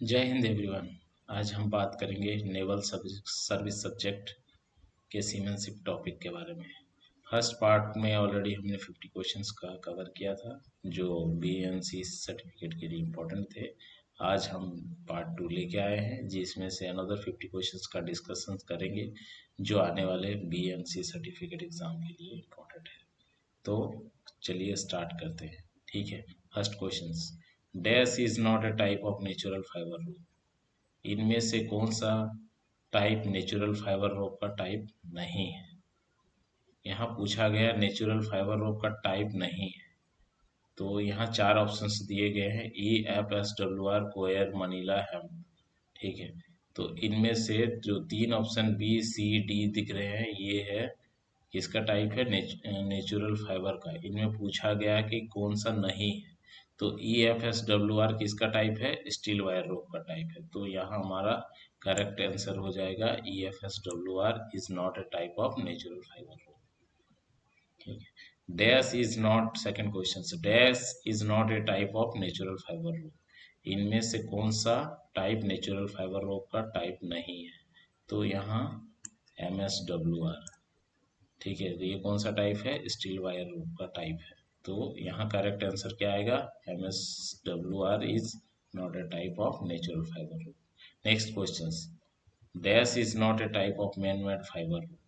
जय हिंद एवरीवन। आज हम बात करेंगे नेवल सर्विस सब्जेक्ट के सीमेनशिप टॉपिक के बारे में। फर्स्ट पार्ट में ऑलरेडी हमने 50 क्वेश्चंस का कवर किया था जो बीएनसी सर्टिफिकेट के लिए इम्पोर्टेंट थे। आज हम पार्ट 2 लेके आए हैं जिसमें से अनदर 50 क्वेश्चंस का डिस्कशन करेंगे जो आने वाले बीएनसी सर्टिफिकेट एग्जाम के लिए इम्पोर्टेंट है। तो चलिए स्टार्ट करते हैं। ठीक है। First questions, dash is not a type of natural fibre rope. इनमें से कौन सा टाइप नेचुरल फाइबर रोप का टाइप नहीं है। यहाँ पूछा गया नेचुरल फाइबर रोप का टाइप नहीं है, तो यहाँ चार ऑप्शंस दिए गए हैं EFSWR, कोयर, मनीला, हेम्प। ठीक है, तो इनमें से जो तीन ऑप्शन B, C, D दिख रहे हैं ये है किसका टाइप है, नेचुरल फाइबर का। इनमें पूछा गया कि कौन सा नहीं है, तो EFSWR किसका टाइप है, स्टील वायर रोप का टाइप है। तो यहाँ हमारा करेक्ट आंसर हो जाएगा EFSWR is not a type of natural fibre rope. ठीक है। Dash is not, second question, dash is not a type of natural fibre rope. इनमें से कौन सा टाइप नेचुरल फाइबर रोप का टाइप नहीं है, तो यहाँ MSWR। ठीक है, तो ये कौन सा टाइप है, स्टील वायर रोप का टाइप है। तो यहाँ करेक्ट आंसर क्या आएगा, MSWR is not a type of natural fibre rope. Next question, dash is not a type of man made fibre rope.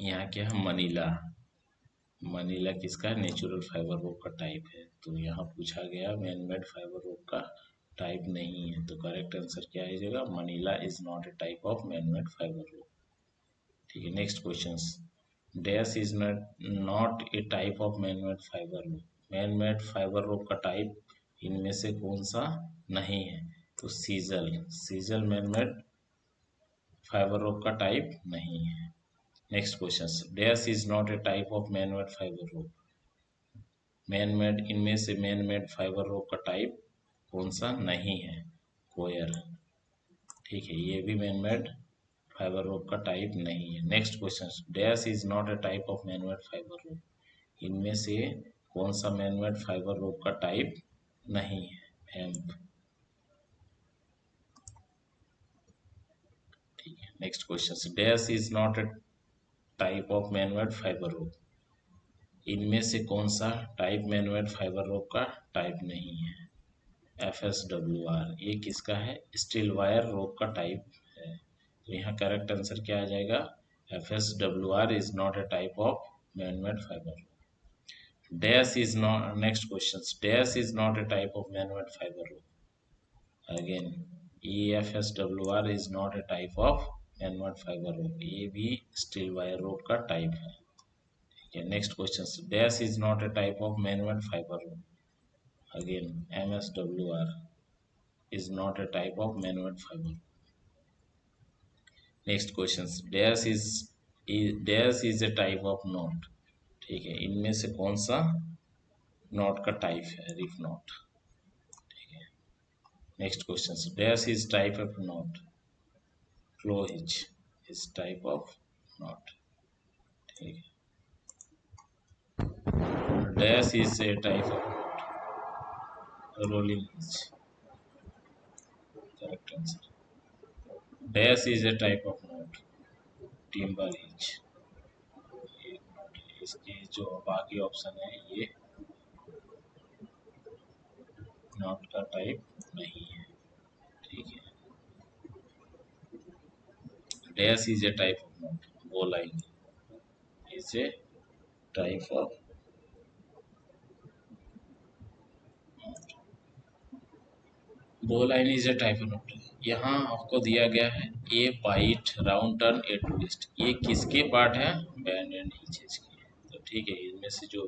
यहाँ क्या है, मनीला। मनीला किसका नेचुरल फाइबर रोप का टाइप है, तो यहाँ पूछा गया मैन मेड फाइबर रोप का टाइप नहीं है, तो करेक्ट आंसर क्या आ जाएगा, manila is not a type of man made fibre rope. ठीक है। Next question, dash is not a type of man made fibre rope. Man made fibre rope का टाइप इनमें से कौन सा नहीं है, तो sisal. Sisal man made fibre rope का टाइप नहीं है। Next question, dash is not a type of man made fibre rope. Man made, इनमें से मैन मेड फाइबर रोप का टाइप कौन सा नहीं है, कोयर। ठीक है, ये भी मैन मेड फाइबर रोप का टाइप नहीं है। Next question, dash is not a type of man made fibre rope. इनमें से कौन सा मैन मेड फाइबर रोप का टाइप नहीं है, हेम्प। ठीक है। Next question, dash is not a type of man made fibre rope. इनमें से कौन सा type man made fibre rope का टाइप नहीं है, FSWR। ये किसका है, स्टील वायर रोप का टाइप है। तो यहाँ करेक्ट आंसर क्या आ जाएगा, FSWR is not a type of man made fibre. Dash is not, next question, dash is not a type of man made fibre rope. Again EFSWR is not a type of man made fibre rope, ये भी steel wire rope का type है। ठीक है। Next question, dash is not a type of man made fibre rope. Again, MSWR is not a type of man-made fiber. Next questions, dash is a type of knot. ठीक है, इनमें से कौन सा नॉट का टाइप है, रिफ knot. ठीक है। Next question, dash is type of knot, clove hitch is type of knot। ठीक है। dash is a type of knot, rolling hitch. Correct answer. dash is a type of knot, timber hitch. इसके जो बाकी option है ये knot का type नहीं है। ठीक है। Dash is a type of knot, bowline is a type of knot, bowline is a type of knot. यहाँ आपको दिया गया है a bight, round turn, a twist. ये किसके पार्ट है, बैंड एंड हिचेज के। तो ठीक है, इनमें से जो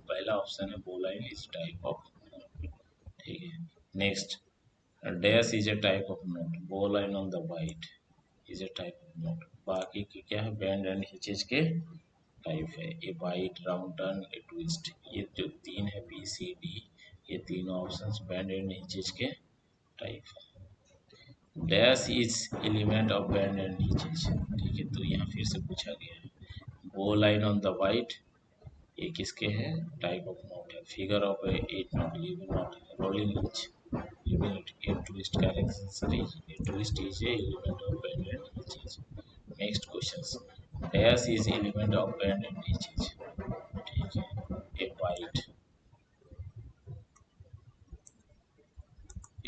पहला ऑप्शन है bowline is type of knot. ठीक है। Next, dash is a type of knot, bowline on the bight is a type of knot. बाकी की क्या है, बैंड एंड हिचेज के टाइप है, a bight, round turn, a twist. ये जो तीन है BCD, ये तीनों ऑप्शंस बैंड एंड हिचेज के टाइप है। Dash is element of bend and hitches. ठीक है, तो यहाँ फिर से पूछा गया है बो लाइन ऑन द वाइट, ये किसके हैं, टाइप ऑफ नॉट है। फिगर ऑफ 8 नॉट, ये भी नॉट है। Rolling hitch, A twist correct answer is a twist is a element of bend and hitches. Next questions. Dash is element of bend and hitches. ठीक है.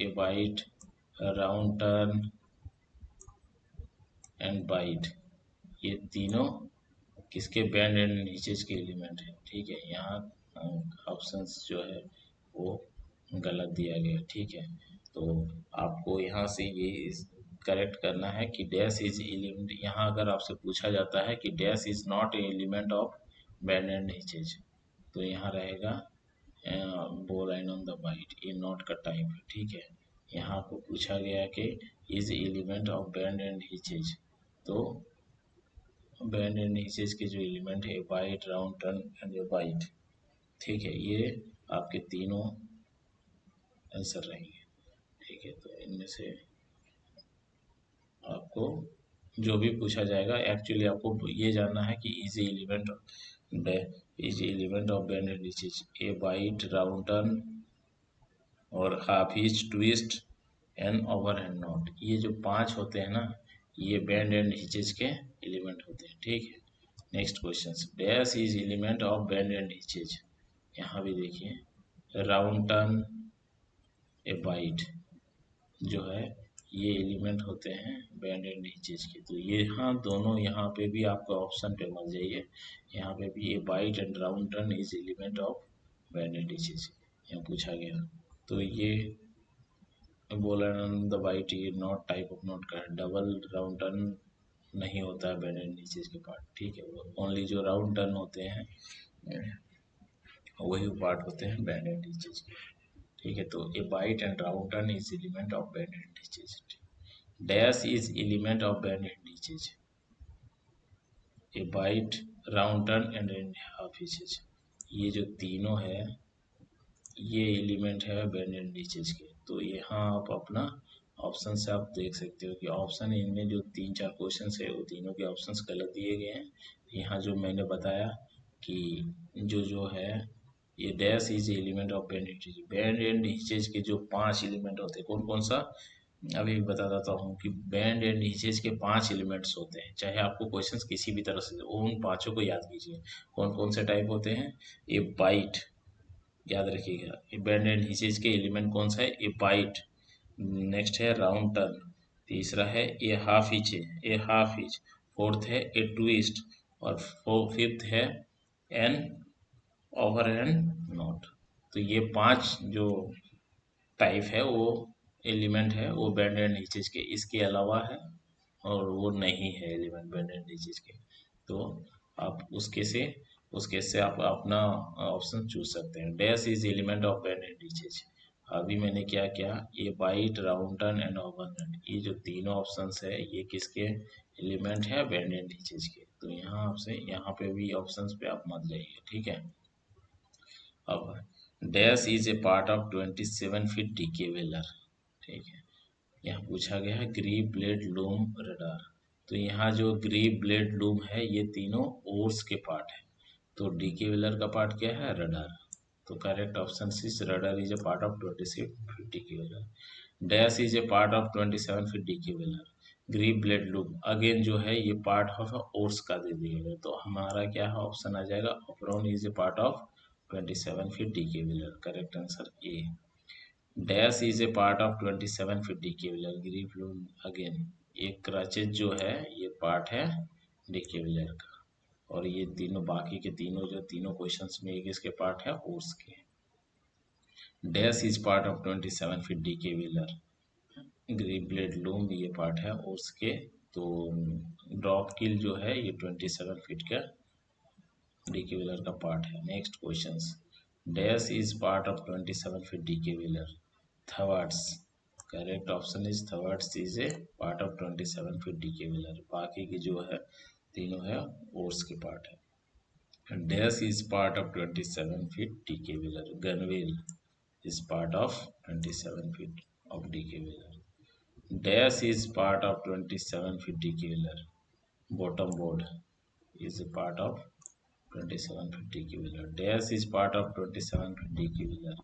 A bite, a round turn and bite, ये तीनों किसके band and hitches के element है. ठीक है, यहाँ ऑप्शंस जो है वो गलत दिया गया. ठीक है, तो आपको यहाँ से ये करेक्ट करना है कि डैश इज एलिमेंट. यहाँ अगर आपसे पूछा जाता है कि dash is not a element of bend and hitches, तो यहाँ रहेगा bowline on the bight, ये नॉट का टाइप है. ठीक है, यहाँ आपको पूछा गया कि is element of bend and hitches, तो बैंड एंड हिचेज के जो एलिमेंट है bight, round turn and a bight. ठीक है, ये आपके तीनों आंसर रहेंगे. ठीक है, तो इनमें से आपको जो भी पूछा जाएगा, एक्चुअली आपको ये जानना है कि is element of bend and hitches a bight, round turn और half hitch, twist and overhand knot. ये जो 5 होते हैं ना, ये बैंड एंड हिचेज के एलिमेंट होते हैं. ठीक है, next question. Dash is element of bend and hitches. यहाँ भी देखिए, राउंड टर्न, ए बाइट जो है ये एलिमेंट होते हैं बैंड एंड हिचेज के. तो ये हाँ, दोनों यहाँ पे भी आपका ऑप्शन पे मत जाइए. यहाँ पे भी a bight and round turn is element of bend and hitches यहाँ पूछा गया. तो ये बोला द बाइट, ये नॉट टाइप ऑफ नॉट का डबल राउंड टर्न नहीं होता है बैंड एंड हिचेज के पार्ट. ठीक है, वो ओनली जो राउंड टर्न होते हैं वही पार्ट होते हैं बैंड एंड हिचेज के. ठीक है, तो a bight and round turn is element of bend and hitches. Dash is element of bend and hitches. A bight, round turn and half hitches, ये जो तीनों है ये एलिमेंट है बैंड एंड हिचेज के. तो यहाँ आप अपना ऑप्शन से आप देख सकते हो कि ऑप्शन इनमें जो 3-4 क्वेश्चन है वो तीनों के ऑप्शंस गलत दिए गए हैं. यहाँ जो मैंने बताया कि जो है ये dash is element of bend and hitches. Bend and hitches के जो 5 एलिमेंट होते हैं, कौन कौन सा अभी बता देता हूँ कि बैंड एंड हिचेज के 5 एलिमेंट्स होते हैं. चाहे आपको क्वेश्चंस किसी भी तरह से, उन पांचों को याद कीजिए. कौन कौन से टाइप होते हैं? ए बाइट, याद रखिएगा, ए बैंड एंड हिचेज के एलिमेंट कौन सा है? A bite. नेक्स्ट है राउंड टर्न. तीसरा है ए हाफ हिच, फोर्थ है ए ट्विस्ट और फिफ्थ है एन ओवर एंड नॉट. तो ये 5 जो टाइप है वो एलिमेंट है वो बैंड एंड हिचेज के. इसके अलावा है और वो नहीं है एलिमेंट बैंड एंड हिचेज के. तो आप उसके से आप अपना ऑप्शन चूज सकते हैं. Dash is element of bend and hitches. अभी मैंने क्या किया, ये bight, round turn and overhand, ये जो तीनों ऑप्शंस है ये किसके एलिमेंट है? बैंड एंड हिचेज के. तो यहाँ आपसे यहाँ पे भी ऑप्शंस पे आप मत जाइए. ठीक है, अब dash is a part of 27 feet DK whaler. ठीक है, यहाँ पूछा गया है ग्रीव ब्लेड लूम रडार. तो यहाँ जो ग्रीव ब्लेड लूम है ये तीनों ओर्स के पार्ट है. तो डीके वेलर का पार्ट क्या है? रडार. तो correct option is radar is a part of 27 feet DK whaler. Dash is a part of 27 feet DK whaler. Grip blade loom again जो है ये पार्ट ऑफ ओर्स का दे दिया गया. तो हमारा क्या है ऑप्शन आ जाएगा, apron is a part of 27 feet DK whaler. Correct answer A. Dash is a part of 27 feet DK whaler. ग्रीव लूम अगेन, ये क्रचेज जो है ये पार्ट है डीके वेलर का. और ये तीनों बाकी के तीनों क्वेश्चंस में ये किसके पार्ट है? ओर्स के. Dash is part of 27 feet DK whaler. Grip blade loom ये पार्ट है ओर्स के. तो ड्रॉप किल जो है ये 27 फीट का डीके वेलर का पार्ट है. Next questions. Dash is part of 27 feet DK whaler. Thwarts. Correct option is thwarts is a part of 27 feet DK whaler. बाकी की जो है तीनों है ओर्स के पार्ट है. Dash is part of 27 feet DK wheeler. Gunwale is part of 27 feet of DK wheeler. Dash is part of 27 feet DK wheeler. Bottom board is a part of 27 feet DK wheeler. Dash is part of 27 feet DK wheeler.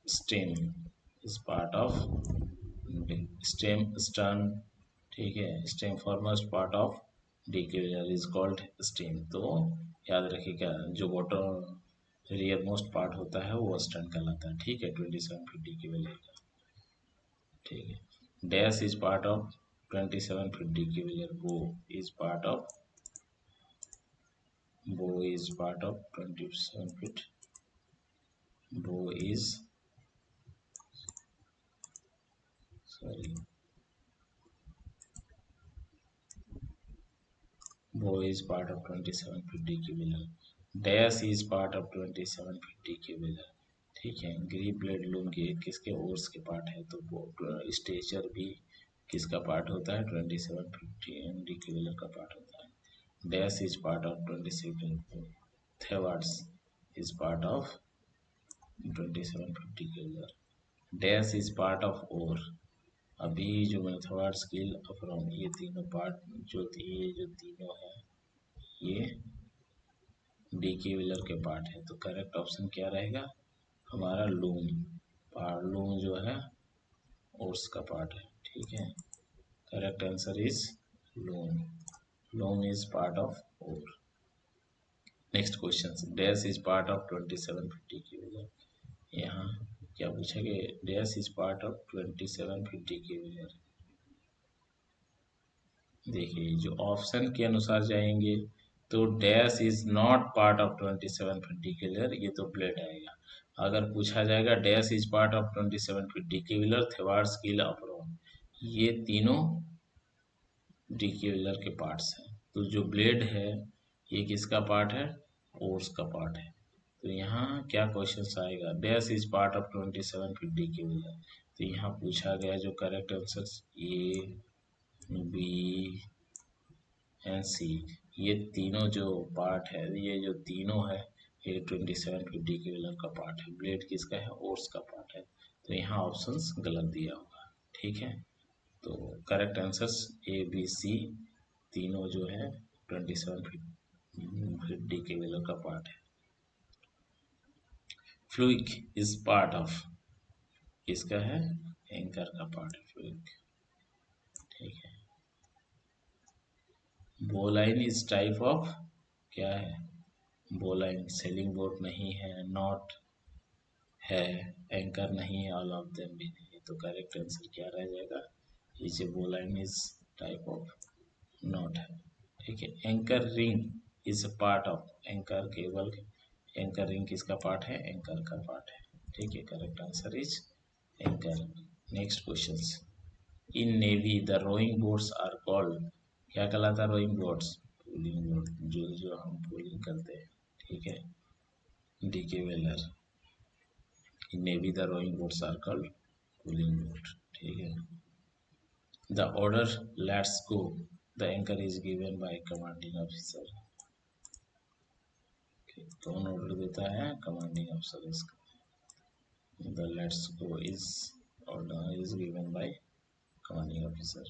Stem is part of stem stern, ठीक है, stem foremost part of DK whaler is called stem. तो याद रखिएगा जो water rear most part होता है वो stern कहलाता है, ठीक है, 27 फीट डिक्यूलर का, ठीक है। Dash is part of 27 feet DK whaler, bow is part of 27 feet, bow is sorry Bow is part of 27 feet cubular. Dash is part of 27 feet cubular. ठीक है। ग्रीप ब्लेड लूम के किसके ओर्स के part है, तो stretcher भी किसका part होता है, 27 फीट क्यूबुलर का पार्ट होता है। Dash is part of 27, thwarts is part of 27 feet क्यूबुलर। Dash is part of oar, अभी जो मेथवार्ड्स स्किल अफ्रॉम, ये तीनों पार्ट ये जो तीनों है ये डी के व्हीलर के पार्ट है। तो करेक्ट ऑप्शन क्या रहेगा हमारा, लूम। लूम जो है ओर्स का पार्ट है, ठीक है। Correct answer is loom. Loom is part of oar. Next question, dash is part of 27 50 की व्हीलर। यहाँ क्या पूछा गया, डैश इज पार्ट ऑफ 27 50 की व्हीलर। देखिए जो ऑप्शन के अनुसार जाएंगे तो dash is not part of 27 particular, ये तो प्लेट आएगा। अगर पूछा जाएगा dash is part of 27 particular thwart स्किल अप्रोन, ये तीनों डिक्यूलर के पार्ट्स हैं। तो जो ब्लेड है ये किसका पार्ट है, ओर्स का पार्ट है। तो यहाँ क्या क्वेश्चन आएगा, dash is part of 27 DK whaler. तो यहाँ पूछा गया जो correct answer A B and C, ये तीनों जो पार्ट है, ये जो तीनों है ये 27 50 के व्हीलर का पार्ट है। ब्लेड किसका है, ओर्स का पार्ट है। तो यहाँ ऑप्शंस गलत दिया होगा, ठीक है। तो correct answers A B C तीनों जो है 27 50 के व्हीलर का पार्ट है। फ्लूइक इज पार्ट ऑफ, किसका है, एंकर का पार्ट है फ्लूइक, ठीक है। बोलाइन इज टाइप ऑफ, क्या है, बोलाइन सेलिंग बोट नहीं है, नॉट है, एंकर नहीं है, ऑल ऑफ देम भी नहीं है। तो करेक्ट आंसर क्या रह जाएगा, ये bowline is type of knot है, ठीक है। Anchor ring is a part of, anchor cable, anchor ring किसका पार्ट है, एंकर का पार्ट है, ठीक है। Correct answer is anchor. Next question, in navy the rowing boats are called, क्या कहलाता है रोइंग बोट्स, पुलिंग बोट, जो जो हम पुलिंग करते हैं, ठीक है, DK whaler. In navy the rowing boats are called pulling boat, ठीक है। The order let's go the anchor is given by commanding officer, कौन ऑर्डर देता है, कमांडिंग ऑफिसर इसका। The let's go is order is given by commanding officer.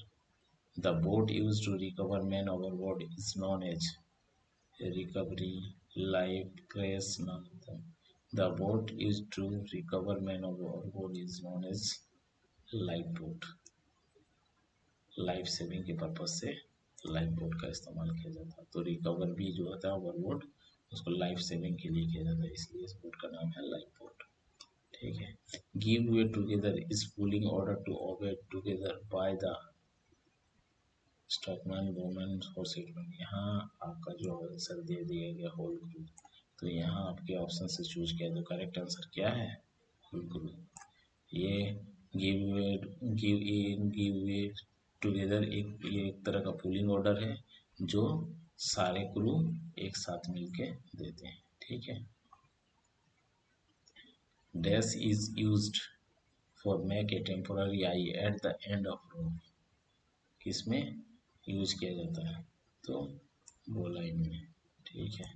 The boat used to recover men overboard is known as recovery, life, crash, none of them. The boat used to recover men overboard is known as lifeboat. Life saving के purpose से life boat का इस्तेमाल किया जाता है। तो recover भी जो होता है ओवरबोर्ड उसको लाइफ सेविंग के लिए किया जाता है, इसलिए इस बोट का नाम है लाइफ बोट, ठीक है। Give way together is pulling order to obey together by the strokeman bowman और सेटमैन। यहाँ आपका जो आंसर दे दिया गया होल क्रू, तो यहाँ आपके ऑप्शन से चूज किया, तो करेक्ट आंसर क्या है, होल क्रू। ये गिव वे टुगेदर एक तरह का पुलिंग ऑर्डर है जो सारे क्रू एक साथ मिलके देते हैं, ठीक है। Dash is used for make a temporary I at the end of rope, किसमें यूज किया जाता है, तो बोलाइन में, ठीक है।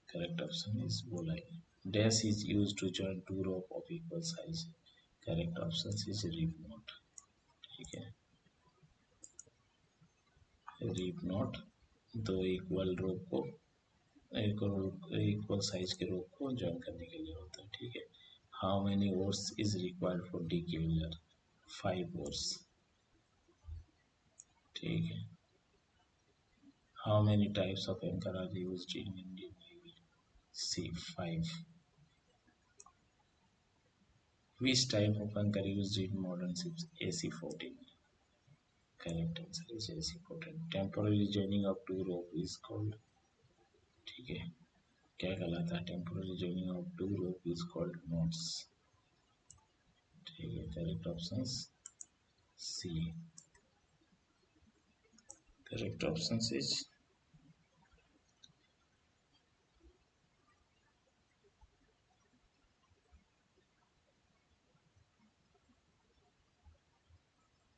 Correct option is bowline. Dash is used to join two rope of equal size, correct option is reef knot, ठीक है। रिप नॉट दो इक्वल रोप को इक्वल साइज के रोप को जॉइन करने के लिए होता है, ठीक है। How many oars is required for DK whaler? 5 oars. ठीक है। How many types of anchor are used in Indian navy? C 5। Which type of anchor used in modern ships? AC-14. Correct answer is AC-14. Temporary joining of two rope is called, ठीक है, क्या कहलाता है? Temporary joining of two rope is called knots. ठीक है, correct option C. Correct option is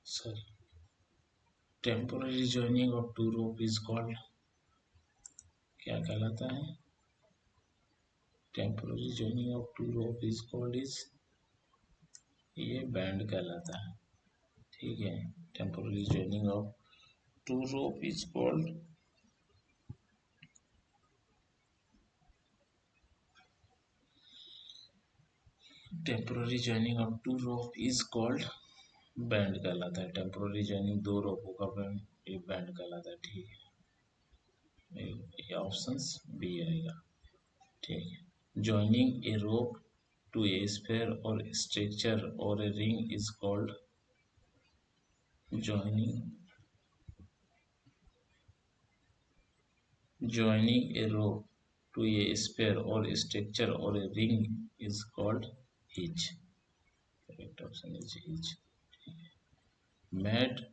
sorry, temporary joining of two rope is called, क्या कहलाता है? Temporary joining of two rope is called is, ये बैंड कहलाता है. ठीक है, temporary joining of two rope is called, temporary joining of two rope is called bend कहलाता है. टेम्पोररी joining दो रोपों का बैंड, ये बैंड कहलाता है. ठीक है, ये ऑप्शन बी आएगा. ठीक है. Joining a rope to a spar और स्ट्रक्चर और a ring is called, joining a rope to a sphere or structure or a ring is called hitch. Correct option is hitch. Made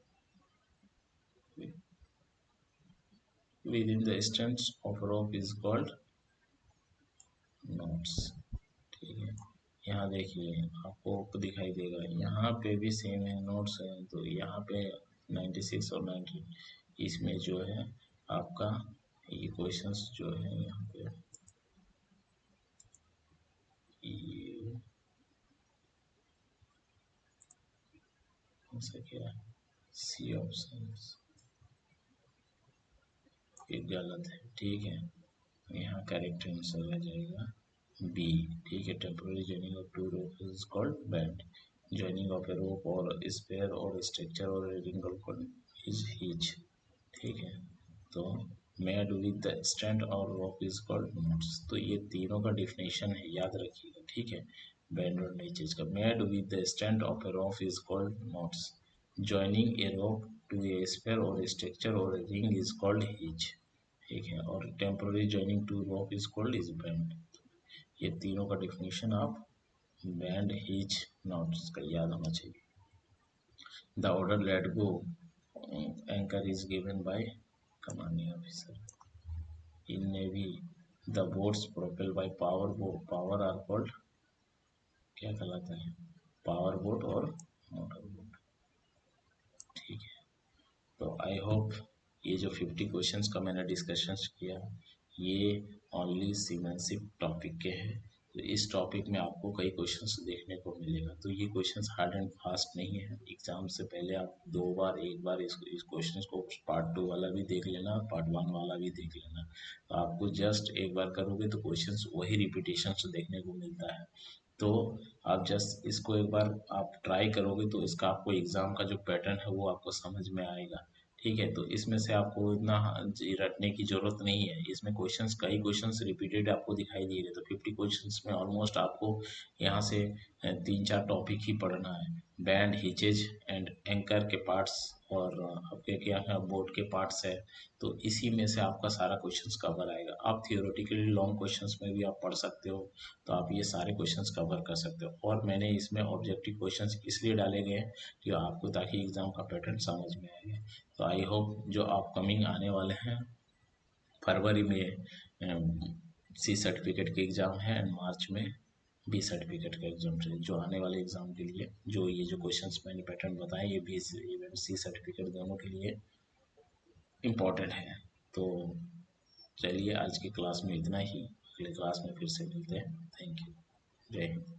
within the strands of rope is called knots. ठीक है, यहाँ देखिए आपको दिखाई देगा, यहाँ पे भी सेम है, नोट्स है. तो यहाँ पे 96 और 90 इसमें जो है आपका ये क्वेश्चंस जो है यहाँ पे ये क्या है, सी ऑप्शन ये गलत है. ठीक है, यहाँ करेक्ट आंसर आ जाएगा बी. ठीक है, temporary joining of two rope is called bend. Joining of a rope और स्पेयर और स्ट्रक्चर और रिंग इज हिच. ठीक है, तो मेड विद द स्ट्रैंड और रोप इज कॉल्ड नोट्स. तो ये तीनों का डिफिनेशन है, याद रखिएगा. ठीक है, बैंड और नई चीज का. Made with the strand of a rope is called knots. Joining a rope to a spar और स्ट्रक्चर और रिंग इज कॉल्ड हिच. ठीक है, और temporary joining two rope is called is bend. ये तीनों का डिफिनेशन आप बैंड, हिच, नॉट्स का याद होना चाहिए. The order let go anchor is given by commanding officer. In navy the boats propel by power are called, क्या कहलाता है? पावर बोट और मोटर बोट. ठीक है, तो आई होप ये जो 50 क्वेश्चंस का मैंने डिस्कशन किया ये ओनली सीमेंशिप टॉपिक के हैं. तो इस टॉपिक में आपको कई क्वेश्चंस देखने को मिलेगा. तो ये क्वेश्चंस हार्ड एंड फास्ट नहीं है. एग्जाम से पहले आप एक बार इस क्वेश्चंस को पार्ट 2 वाला भी देख लेना, पार्ट 1 वाला भी देख लेना. तो आपको जस्ट एक बार करोगे तो क्वेश्चंस वही रिपीटेशन देखने को मिलता है. तो आप जस्ट इसको एक बार आप ट्राई करोगे तो इसका आपको एग्ज़ाम का जो पैटर्न है वो आपको समझ में आएगा. ठीक है, तो इसमें से आपको इतना रटने की ज़रूरत नहीं है. इसमें क्वेश्चंस, कई क्वेश्चंस रिपीटेड आपको दिखाई दे रहे. तो 50 क्वेश्चंस में ऑलमोस्ट आपको यहाँ से 3-4 टॉपिक ही पढ़ना है. बैंड, हिचेज एंड एंकर के पार्ट्स और आपके क्या है बोट के पार्ट्स है. तो इसी में से आपका सारा क्वेश्चंस कवर आएगा. आप थियोरेटिकली लॉन्ग क्वेश्चंस में भी आप पढ़ सकते हो. तो आप ये सारे क्वेश्चंस कवर कर सकते हो. और मैंने इसमें ऑब्जेक्टिव क्वेश्चंस इसलिए डाले गए हैं कि आपको, ताकि एग्ज़ाम का पैटर्न समझ में आए. तो आई होप जो अपकमिंग आने वाले हैं फरवरी में सी सर्टिफिकेट के एग्ज़ाम है एंड मार्च में बी सर्टिफिकेट का एग्ज़ाम है. जो आने वाले एग्ज़ाम के लिए जो ये जो क्वेश्चंस मैंने पैटर्न बताए ये बी सी सर्टिफिकेट दोनों के लिए इम्पोर्टेंट है. तो चलिए आज की क्लास में इतना ही. अगले क्लास में फिर से मिलते हैं. Thank you. जय हिंद.